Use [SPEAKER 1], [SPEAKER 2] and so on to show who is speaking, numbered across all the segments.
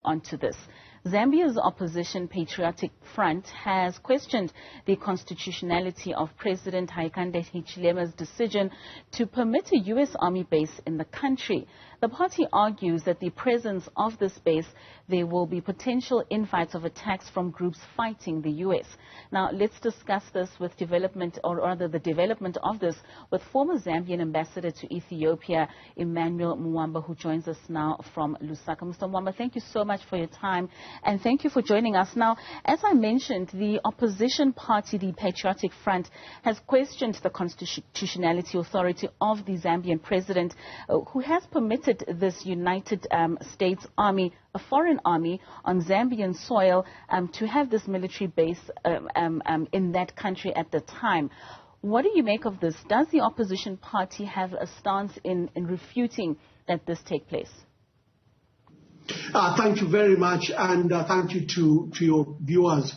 [SPEAKER 1] onto this. Zambia's opposition Patriotic Front has questioned the constitutionality of President Hakainde Hichilema's decision to permit a U.S. Army base in the country. The party argues that the presence of this base, there will be potential infights of attacks from groups fighting the U.S. Now, let's discuss this with development, or rather the development of this, with former Zambian ambassador to Ethiopia, Emmanuel Mwamba, who joins us now from Lusaka. Mr. Mwamba, thank you so much for your time. And thank you for joining us. Now, as I mentioned, the opposition party, the Patriotic Front, has questioned the constitutionality authority of the Zambian president, who has permitted this United States Army, a foreign army, on Zambian soil to have this military base in that country at the time. What do you make of this? Does the opposition party have a stance in refuting that this take place?
[SPEAKER 2] Thank you very much, and thank you to your viewers.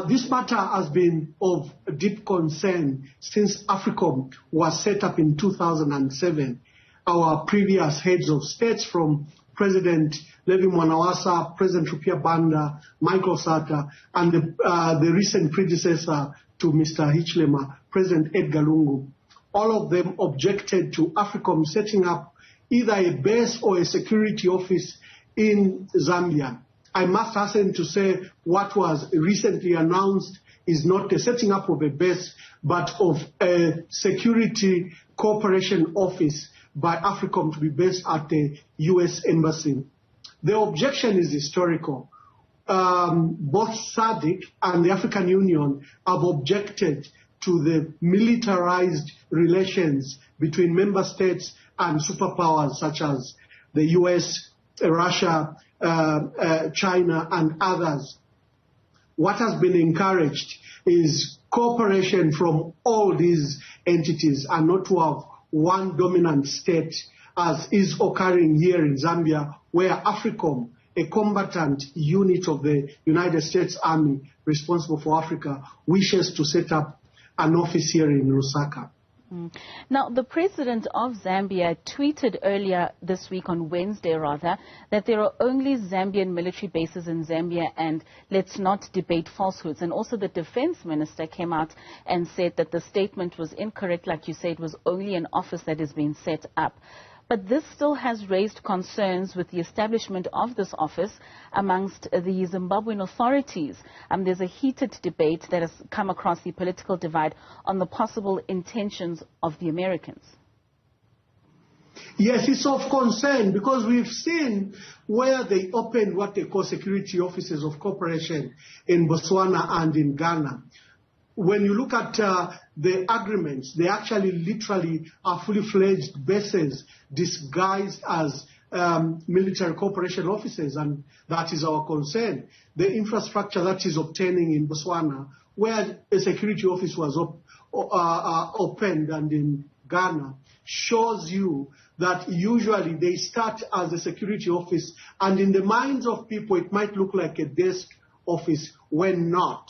[SPEAKER 2] This matter has been of deep concern since AFRICOM was set up in 2007. Our previous heads of states, from President Levi Mwanawasa, President Rupia Banda, Michael Sata, and the recent predecessor to Mr. Hichilema, President Edgar Lungu, all of them objected to AFRICOM setting up either a base or a security office in Zambia. I must hasten to say what was recently announced is not the setting up of a base, but of a security cooperation office by AFRICOM to be based at the U.S. Embassy. The objection is historical. Both SADC and the African Union have objected to the militarized relations between member states and superpowers such as the U.S., Russia, China, and others. What has been encouraged is cooperation from all these entities and not to have one dominant state, as is occurring here in Zambia, where AFRICOM, a combatant unit of the United States Army responsible for Africa, wishes to set up an office here in Lusaka.
[SPEAKER 1] Now, the president of Zambia tweeted earlier this week, on Wednesday rather, that there are only Zambian military bases in Zambia and let's not debate falsehoods. And also the defense minister came out and said that the statement was incorrect. Like you said, it was only an office that is being set up. But this still has raised concerns with the establishment of this office amongst the Zimbabwean authorities. There's a heated debate that has come across the political divide on the possible intentions of the Americans.
[SPEAKER 2] Yes, it's of concern because we've seen where they opened what they call security offices of cooperation in Botswana and in Ghana. When you look at the agreements, they actually literally are fully-fledged bases disguised as military cooperation offices, and that is our concern. The infrastructure that is obtaining in Botswana, where a security office was opened, and in Ghana, shows you that usually they start as a security office, and in the minds of people it might look like a desk office when not.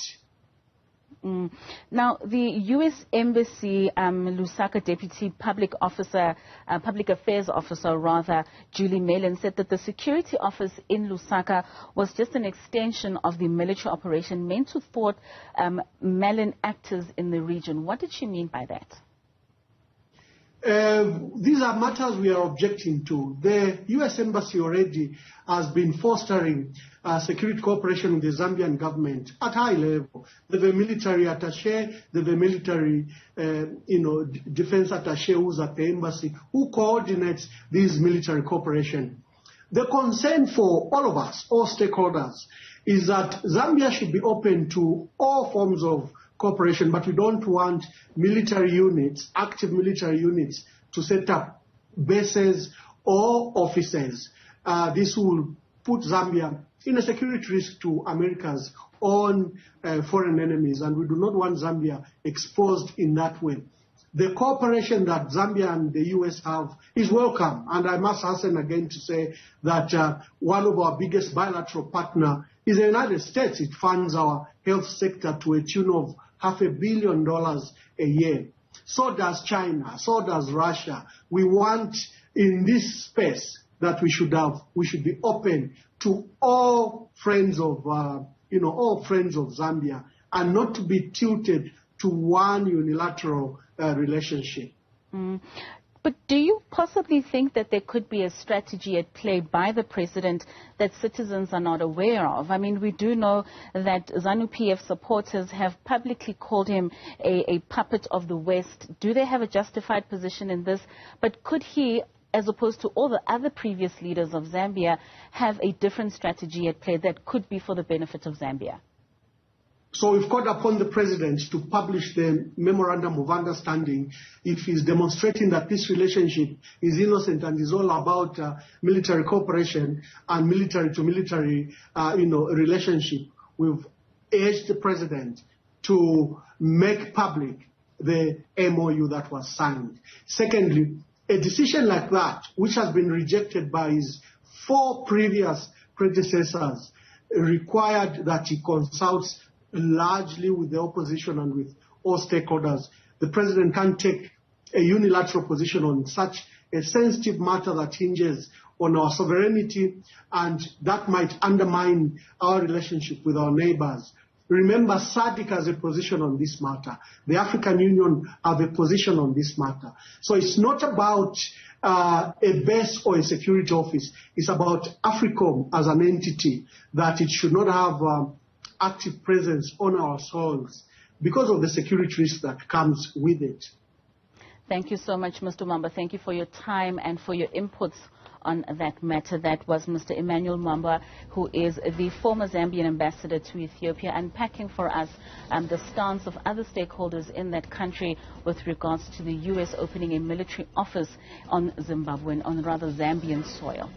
[SPEAKER 1] Now, the U.S. Embassy Lusaka Deputy Public Affairs Officer, Julie Mellon, said that the security office in Lusaka was just an extension of the military operation meant to thwart Malin actors in the region. What did she mean by that?
[SPEAKER 2] These are matters we are objecting to. The U.S. Embassy already has been fostering security cooperation with the Zambian government at high level. They have a military attaché, they have a military defense attaché who's at the embassy, who coordinates this military cooperation. The concern for all of us, all stakeholders, is that Zambia should be open to all forms of cooperation, but we don't want military units, active military units, to set up bases or offices. This will put Zambia in a security risk to America's own foreign enemies, and we do not want Zambia exposed in that way. The cooperation that Zambia and the U.S. have is welcome, and I must hasten again to say that one of our biggest bilateral partners is the United States. It funds our health sector to a tune of $500 million a year. So does China, so does Russia. We want in this space that we should be open to all friends of, all friends of Zambia, and not to be tilted to one unilateral relationship.
[SPEAKER 1] But do you possibly think that there could be a strategy at play by the president that citizens are not aware of? I mean, we do know that ZANU-PF supporters have publicly called him a puppet of the West. Do they have a justified position in this? But could he, as opposed to all the other previous leaders of Zambia, have a different strategy at play that could be for the benefit of Zambia?
[SPEAKER 2] So we've called upon the president to publish the memorandum of understanding if he's demonstrating that this relationship is innocent and is all about military cooperation and military-to-military, relationship. We've urged the president to make public the MOU that was signed. Secondly, a decision like that, which has been rejected by his 4 previous predecessors, required that he consults largely with the opposition and with all stakeholders. The president can't take a unilateral position on such a sensitive matter that hinges on our sovereignty, and that might undermine our relationship with our neighbors. Remember, SADC has a position on this matter. The African Union have a position on this matter. So it's not about a base or a security office. It's about AFRICOM as an entity, that it should not have active presence on our soils because of the security risk that comes with it.
[SPEAKER 1] Thank you so much, Mr. Mwamba. Thank you for your time and for your inputs on that matter. That was Mr. Emmanuel Mwamba, who is the former Zambian ambassador to Ethiopia, unpacking for us the stance of other stakeholders in that country with regards to the U.S. opening a military office on Zimbabwean, on rather Zambian soil.